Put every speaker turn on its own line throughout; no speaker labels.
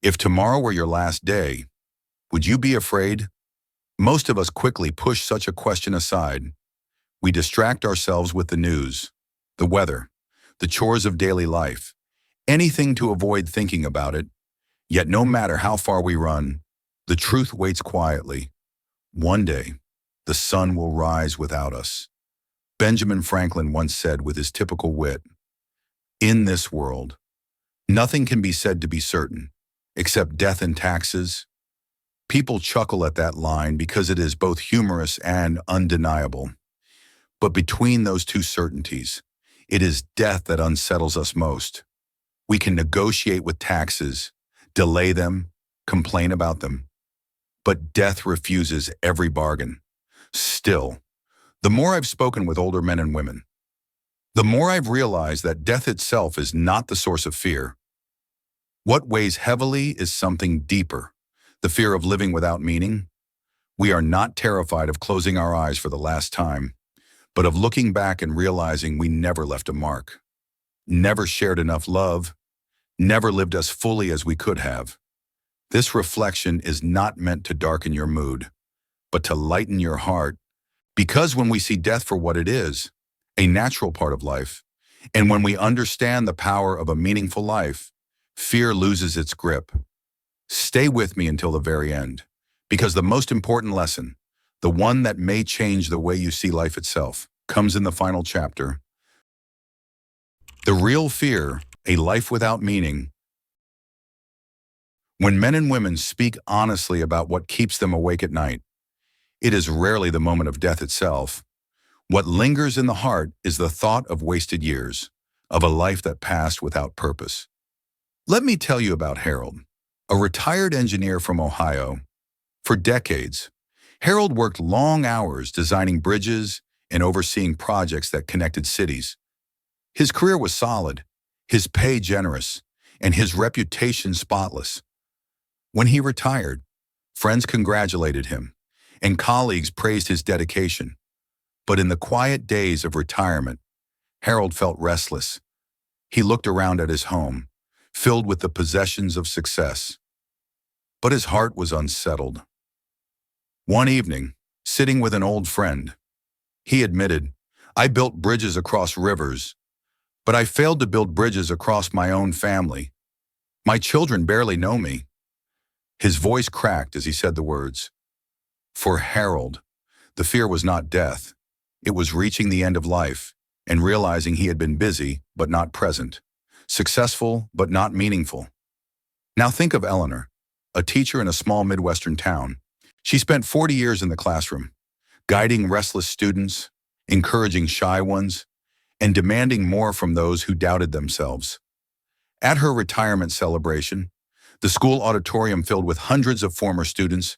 If tomorrow were your last day, would you be afraid? Most of us quickly push such a question aside. We distract ourselves with the news, the weather, the chores of daily life, anything to avoid thinking about it. Yet no matter how far we run, the truth waits quietly. One day, the sun will rise without us. Benjamin Franklin once said with his typical wit, "In this world, nothing can be said to be certain, except death and taxes." People chuckle at that line because it is both humorous and undeniable. But between those two certainties, it is death that unsettles us most. We can negotiate with taxes, delay them, complain about them. But death refuses every bargain. Still, the more I've spoken with older men and women, the more I've realized that death itself is not the source of fear. What weighs heavily is something deeper, the fear of living without meaning. We are not terrified of closing our eyes for the last time, but of looking back and realizing we never left a mark, never shared enough love, never lived as fully as we could have. This reflection is not meant to darken your mood, but to lighten your heart, because when we see death for what it is, a natural part of life, and when we understand the power of a meaningful life, fear loses its grip. Stay with me until the very end, because the most important lesson, the one that may change the way you see life itself, comes in the final chapter. The real fear, a life without meaning. When men and women speak honestly about what keeps them awake at night, it is rarely the moment of death itself. What lingers in the heart is the thought of wasted years, of a life that passed without purpose. Let me tell you about Harold, a retired engineer from Ohio. For decades, Harold worked long hours designing bridges and overseeing projects that connected cities. His career was solid, his pay generous, and his reputation spotless. When he retired, friends congratulated him, and colleagues praised his dedication. But in the quiet days of retirement, Harold felt restless. He looked around at his home, filled with the possessions of success. But his heart was unsettled. One evening, sitting with an old friend, he admitted, "I built bridges across rivers, but I failed to build bridges across my own family. My children barely know me." His voice cracked as he said the words. For Harold, the fear was not death. It was reaching the end of life and realizing he had been busy but not present, successful but not meaningful. Now think of Eleanor, a teacher in a small Midwestern town. She spent 40 years in the classroom, guiding restless students, encouraging shy ones, and demanding more from those who doubted themselves. At her retirement celebration, the school auditorium filled with hundreds of former students,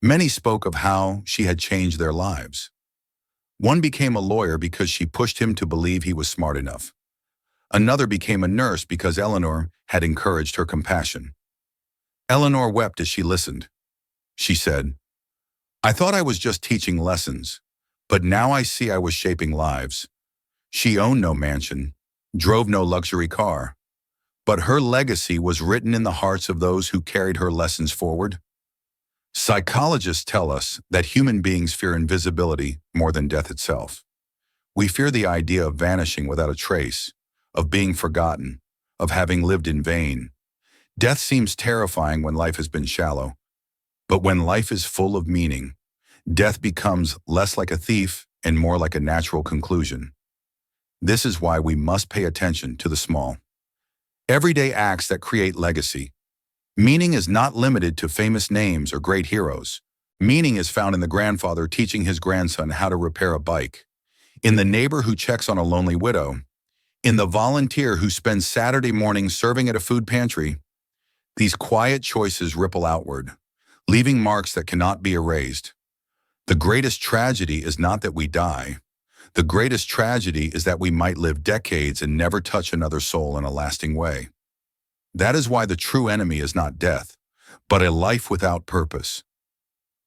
many spoke of how she had changed their lives. One became a lawyer because she pushed him to believe he was smart enough. Another became a nurse because Eleanor had encouraged her compassion. Eleanor wept as she listened. She said, "I thought I was just teaching lessons, but now I see I was shaping lives." She owned no mansion, drove no luxury car, but her legacy was written in the hearts of those who carried her lessons forward. Psychologists tell us that human beings fear invisibility more than death itself. We fear the idea of vanishing without a trace, of being forgotten, of having lived in vain. Death seems terrifying when life has been shallow, but when life is full of meaning, death becomes less like a thief and more like a natural conclusion. This is why we must pay attention to the small, everyday acts that create legacy. Meaning is not limited to famous names or great heroes. Meaning is found in the grandfather teaching his grandson how to repair a bike, in the neighbor who checks on a lonely widow, in the volunteer who spends Saturday mornings serving at a food pantry. These quiet choices ripple outward, leaving marks that cannot be erased. The greatest tragedy is not that we die. The greatest tragedy is that we might live decades and never touch another soul in a lasting way. That is why the true enemy is not death, but a life without purpose.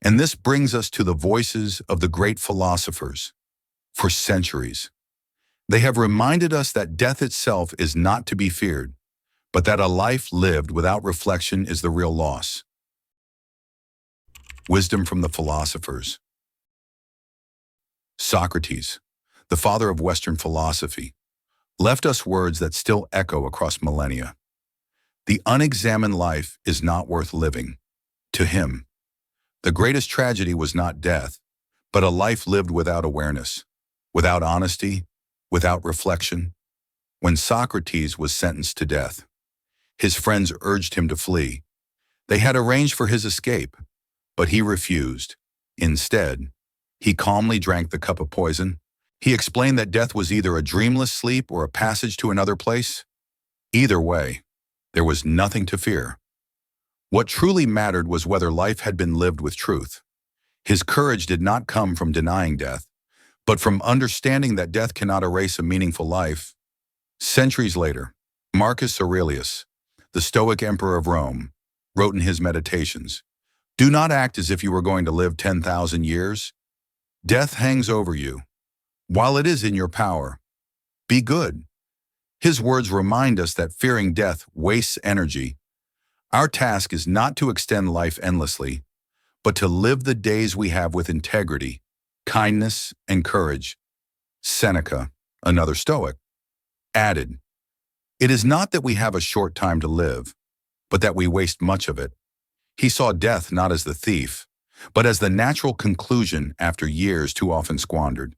And this brings us to the voices of the great philosophers. For centuries, they have reminded us that death itself is not to be feared, but that a life lived without reflection is the real loss. Wisdom from the philosophers. Socrates, the father of Western philosophy, left us words that still echo across millennia. The unexamined life is not worth living. To him, the greatest tragedy was not death, but a life lived without awareness, without honesty, without reflection. When Socrates was sentenced to death, his friends urged him to flee. They had arranged for his escape, but he refused. Instead, he calmly drank the cup of poison. He explained that death was either a dreamless sleep or a passage to another place. Either way, there was nothing to fear. What truly mattered was whether life had been lived with truth. His courage did not come from denying death, but from understanding that death cannot erase a meaningful life. Centuries later, Marcus Aurelius, the Stoic emperor of Rome, wrote in his Meditations, "Do not act as if you were going to live 10,000 years. Death hangs over you. While it is in your power, be good." His words remind us that fearing death wastes energy. Our task is not to extend life endlessly, but to live the days we have with integrity, kindness, and courage. Seneca, another Stoic, added, "It is not that we have a short time to live, but that we waste much of it." He saw death not as the thief, but as the natural conclusion after years too often squandered.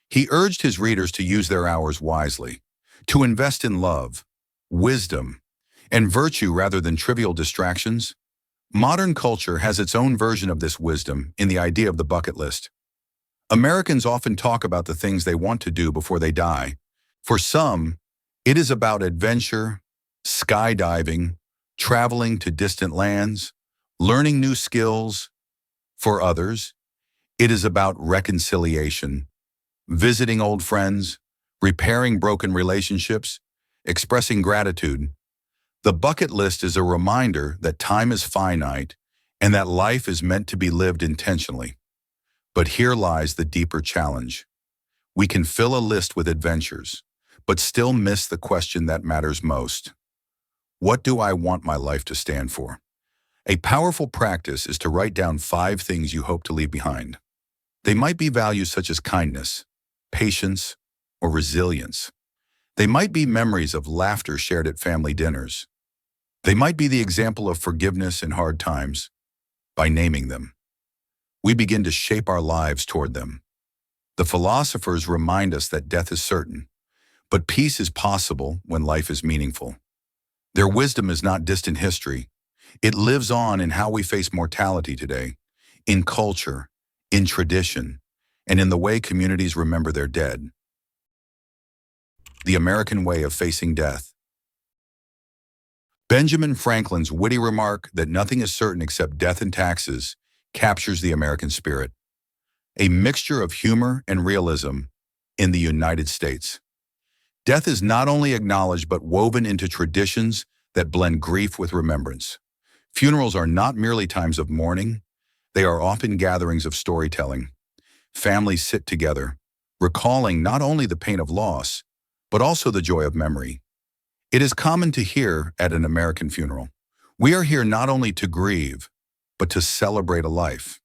He urged his readers to use their hours wisely, to invest in love, wisdom, and virtue rather than trivial distractions. Modern culture has its own version of this wisdom in the idea of the bucket list. Americans often talk about the things they want to do before they die. For some, it is about adventure, skydiving, traveling to distant lands, learning new skills. For others, it is about reconciliation, visiting old friends, repairing broken relationships, expressing gratitude. The bucket list is a reminder that time is finite and that life is meant to be lived intentionally. But here lies the deeper challenge. We can fill a list with adventures, but still miss the question that matters most. What do I want my life to stand for? A powerful practice is to write down 5 things you hope to leave behind. They might be values such as kindness, patience, or resilience. They might be memories of laughter shared at family dinners. They might be the example of forgiveness in hard times. By naming them, we begin to shape our lives toward them. The philosophers remind us that death is certain, but peace is possible when life is meaningful. Their wisdom is not distant history. It lives on in how we face mortality today, in culture, in tradition, and in the way communities remember their dead. The American way of facing death. Benjamin Franklin's witty remark that nothing is certain except death and taxes captures the American spirit. A mixture of humor and realism in the United States. Death is not only acknowledged but woven into traditions that blend grief with remembrance. Funerals are not merely times of mourning, they are often gatherings of storytelling. Families sit together, recalling not only the pain of loss, but also the joy of memory. It is common to hear at an American funeral, "We are here not only to grieve, but to celebrate a life."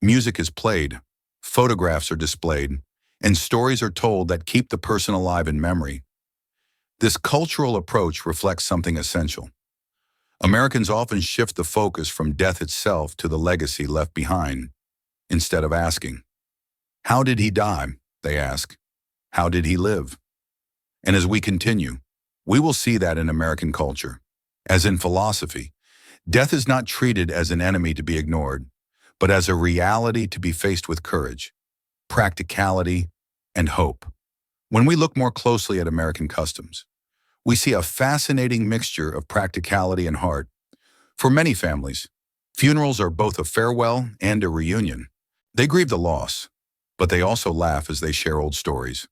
Music is played, photographs are displayed, and stories are told that keep the person alive in memory. This cultural approach reflects something essential. Americans often shift the focus from death itself to the legacy left behind. Instead of asking, "How did he die?" they ask, "How did he live?" And as we continue, we will see that in American culture, as in philosophy, death is not treated as an enemy to be ignored, but as a reality to be faced with courage, practicality, and hope. When we look more closely at American customs, we see a fascinating mixture of practicality and heart. For many families, funerals are both a farewell and a reunion. They grieve the loss, but they also laugh as they share old stories,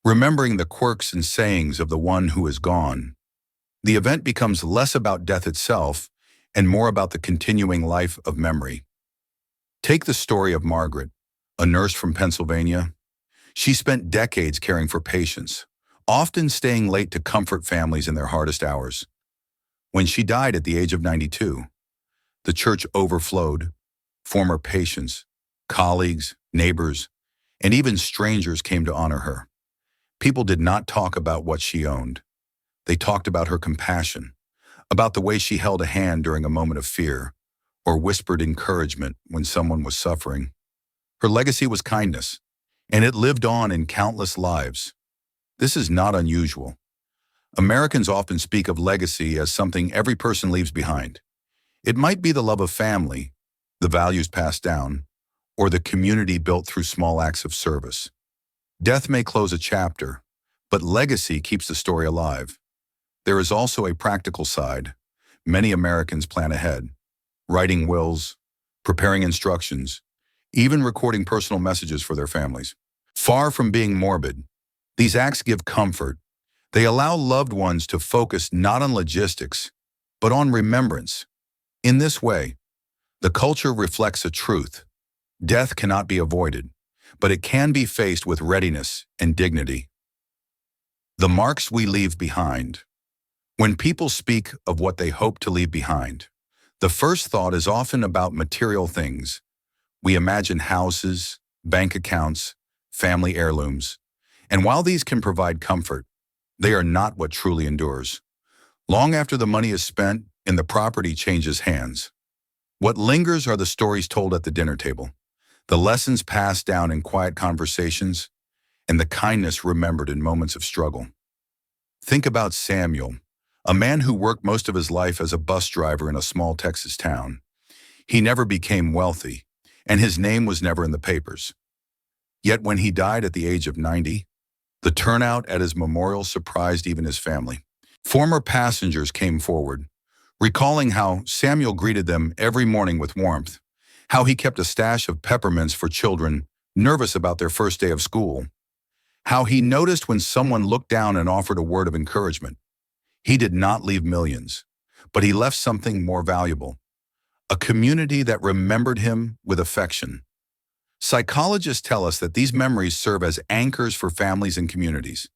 remembering the quirks and sayings of the one who is gone. The event becomes less about death itself and more about the continuing life of memory. Take the story of Margaret, a nurse from Pennsylvania. She spent decades caring for patients, often staying late to comfort families in their hardest hours. When she died at the age of 92, the church overflowed. Former patients, colleagues, neighbors, and even strangers came to honor her. People did not talk about what she owned. They talked about her compassion, about the way she held a hand during a moment of fear, or whispered encouragement when someone was suffering. Her legacy was kindness, and it lived on in countless lives. This is not unusual. Americans often speak of legacy as something every person leaves behind. It might be the love of family, the values passed down, or the community built through small acts of service. Death may close a chapter, but legacy keeps the story alive. There is also a practical side. Many Americans plan ahead, writing wills, preparing instructions, even recording personal messages for their families. Far from being morbid, these acts give comfort. They allow loved ones to focus not on logistics, but on remembrance. In this way, the culture reflects a truth. Death cannot be avoided, but it can be faced with readiness and dignity. The marks we leave behind. When people speak of what they hope to leave behind, the first thought is often about material things. We imagine houses, bank accounts, family heirlooms, and while these can provide comfort, they are not what truly endures. Long after the money is spent and the property changes hands, what lingers are the stories told at the dinner table, the lessons passed down in quiet conversations, and the kindness remembered in moments of struggle. Think about Samuel, a man who worked most of his life as a bus driver in a small Texas town. He never became wealthy, and his name was never in the papers. Yet when he died at the age of 90, the turnout at his memorial surprised even his family. Former passengers came forward, recalling how Samuel greeted them every morning with warmth, how he kept a stash of peppermints for children nervous about their first day of school, how he noticed when someone looked down and offered a word of encouragement. He did not leave millions, but he left something more valuable, a community that remembered him with affection. Psychologists tell us that these memories serve as anchors for families and communities.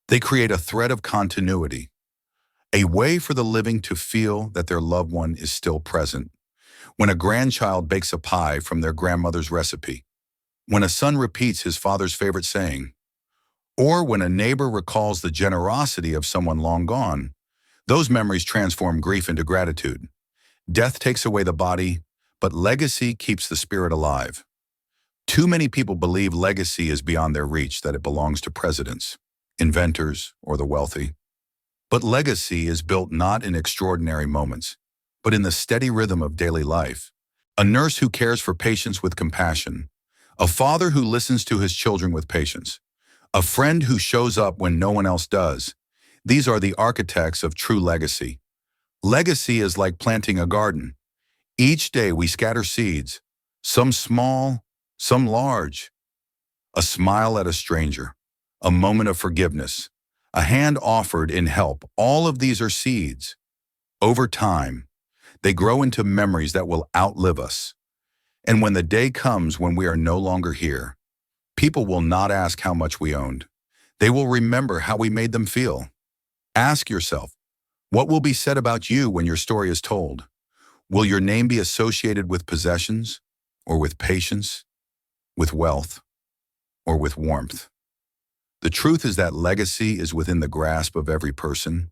They create a thread of continuity, a way for the living to feel that their loved one is still present. When a grandchild bakes a pie from their grandmother's recipe, when a son repeats his father's favorite saying, or when a neighbor recalls the generosity of someone long gone, those memories transform grief into gratitude. Death takes away the body, but legacy keeps the spirit alive. Too many people believe legacy is beyond their reach, that it belongs to presidents, inventors, or the wealthy. But legacy is built not in extraordinary moments, but in the steady rhythm of daily life. A nurse who cares for patients with compassion, a father who listens to his children with patience, a friend who shows up when no one else does. These are the architects of true legacy. Legacy is like planting a garden. Each day we scatter seeds, some small, some large. A smile at a stranger, a moment of forgiveness, a hand offered in help. All of these are seeds. Over time, they grow into memories that will outlive us. And when the day comes when we are no longer here, people will not ask how much we owned. They will remember how we made them feel. Ask yourself, what will be said about you when your story is told? Will your name be associated with possessions, or with patience, with wealth, or with warmth? The truth is that legacy is within the grasp of every person.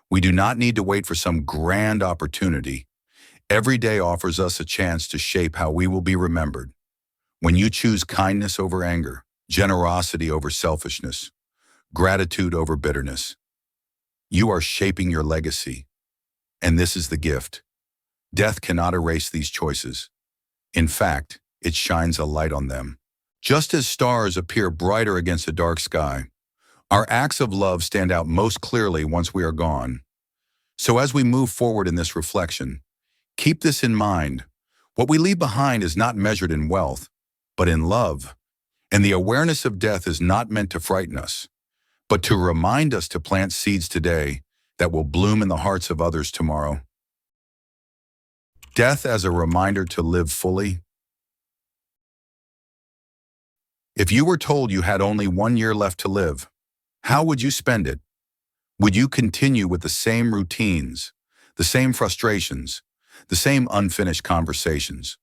We do not need to wait for some grand opportunity. Every day offers us a chance to shape how we will be remembered. When you choose kindness over anger, generosity over selfishness, gratitude over bitterness, you are shaping your legacy. And this is the gift. Death cannot erase these choices. In fact, it shines a light on them. Just as stars appear brighter against a dark sky, our acts of love stand out most clearly once we are gone. So as we move forward in this reflection, keep this in mind. What we leave behind is not measured in wealth, but in love. And the awareness of death is not meant to frighten us, but to remind us to plant seeds today that will bloom in the hearts of others tomorrow. Death as a reminder to live fully. If you were told you had only 1 year left to live, How would you spend it? Would you continue with the same routines, the same frustrations, the same unfinished conversations?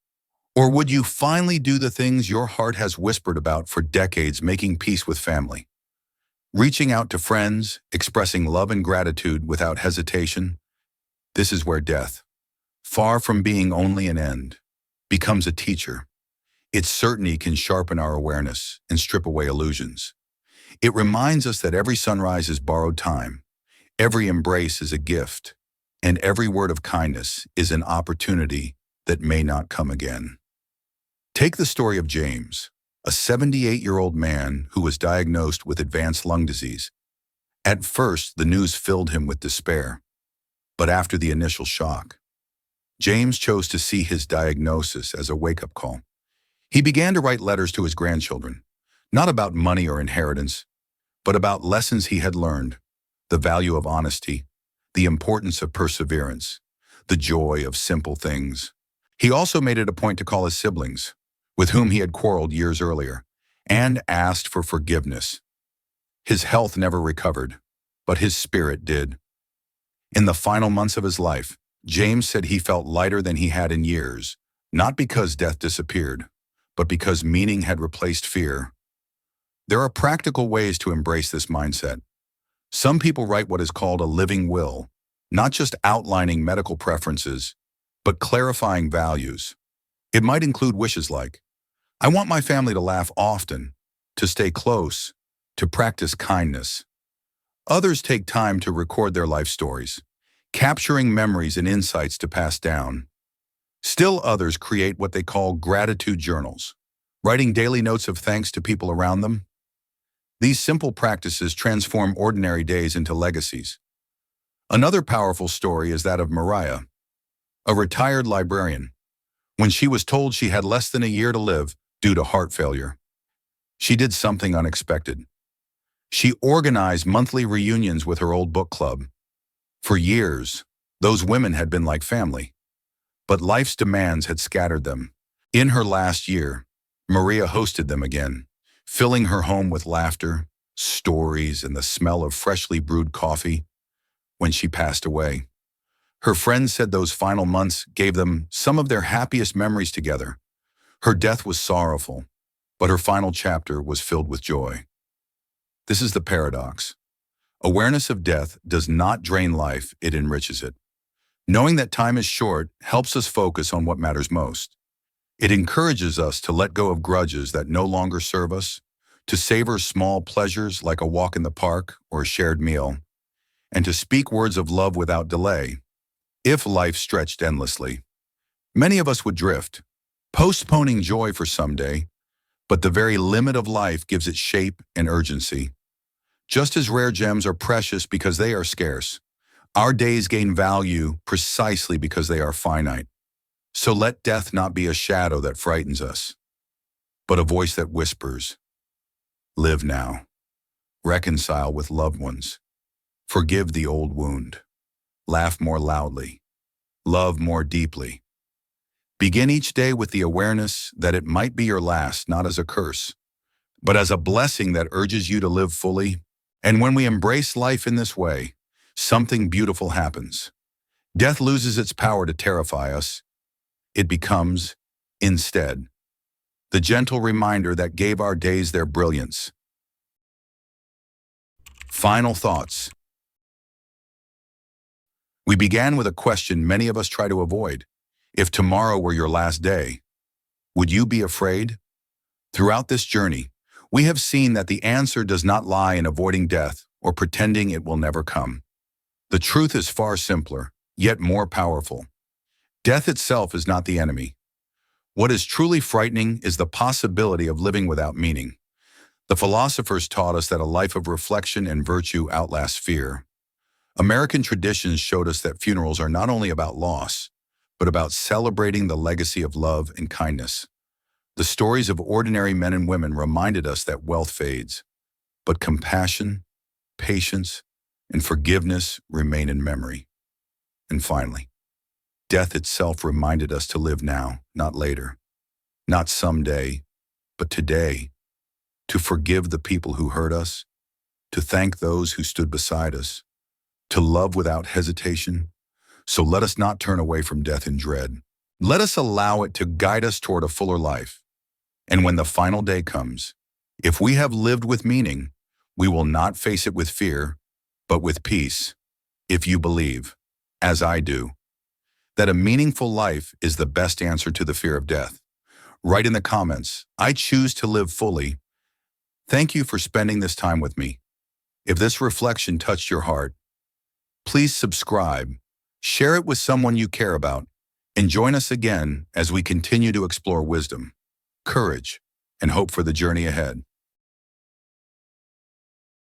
Or would you finally do the things your heart has whispered about for decades, making peace with family, reaching out to friends, expressing love and gratitude without hesitation? This is where death, far from being only an end, becomes a teacher. Its certainty can sharpen our awareness and strip away illusions. It reminds us that every sunrise is borrowed time, every embrace is a gift, and every word of kindness is an opportunity that may not come again. Take the story of James, a 78-year-old man who was diagnosed with advanced lung disease. At first, the news filled him with despair, but after the initial shock, James chose to see his diagnosis as a wake-up call. He began to write letters to his grandchildren, not about money or inheritance, but about lessons he had learned, the value of honesty, the importance of perseverance, the joy of simple things. He also made it a point to call his siblings, with whom he had quarreled years earlier, and asked for forgiveness. His health never recovered, but his spirit did. In the final months of his life, James said he felt lighter than he had in years, not because death disappeared, but because meaning had replaced fear. There are practical ways to embrace this mindset. Some people write what is called a living will, not just outlining medical preferences, but clarifying values. It might include wishes like, I want my family to laugh often, to stay close, to practice kindness. Others take time to record their life stories, capturing memories and insights to pass down. Still others create what they call gratitude journals, writing daily notes of thanks to people around them. These simple practices transform ordinary days into legacies. Another powerful story is that of Maria, a retired librarian. When she was told she had less than a year to live due to heart failure, she did something unexpected. She organized monthly reunions with her old book club. For years, those women had been like family, but life's demands had scattered them. In her last year, Maria hosted them again, filling her home with laughter, stories, and the smell of freshly brewed coffee. When she passed away, her friends said those final months gave them some of their happiest memories together. Her death was sorrowful, but her final chapter was filled with joy. This is the paradox. Awareness of death does not drain life, it enriches it. Knowing that time is short helps us focus on what matters most. It encourages us to let go of grudges that no longer serve us, to savor small pleasures like a walk in the park or a shared meal, and to speak words of love without delay. If life stretched endlessly, many of us would drift, postponing joy for someday, but the very limit of life gives it shape and urgency. Just as rare gems are precious because they are scarce, our days gain value precisely because they are finite. So let death not be a shadow that frightens us, but a voice that whispers, live now, reconcile with loved ones, forgive the old wound, laugh more loudly, love more deeply. Begin each day with the awareness that it might be your last, not as a curse, but as a blessing that urges you to live fully. And when we embrace life in this way, something beautiful happens. Death loses its power to terrify us. It becomes, instead, the gentle reminder that gave our days their brilliance. Final thoughts. We began with a question many of us try to avoid. If tomorrow were your last day, would you be afraid? Throughout this journey, we have seen that the answer does not lie in avoiding death or pretending it will never come. The truth is far simpler, yet more powerful. Death itself is not the enemy. What is truly frightening is the possibility of living without meaning. The philosophers taught us that a life of reflection and virtue outlasts fear. American traditions showed us that funerals are not only about loss, but about celebrating the legacy of love and kindness. The stories of ordinary men and women reminded us that wealth fades, but compassion, patience, and forgiveness remain in memory. And finally, death itself reminded us to live now, not later, not someday, but today, to forgive the people who hurt us, to thank those who stood beside us, to love without hesitation. So let us not turn away from death in dread. Let us allow it to guide us toward a fuller life. And when the final day comes, if we have lived with meaning, we will not face it with fear, but with peace. If you believe, as I do, that a meaningful life is the best answer to the fear of death, write in the comments, I choose to live fully. Thank you for spending this time with me. If this reflection touched your heart, please subscribe, share it with someone you care about, and join us again as we continue to explore wisdom, courage, and hope for the journey ahead.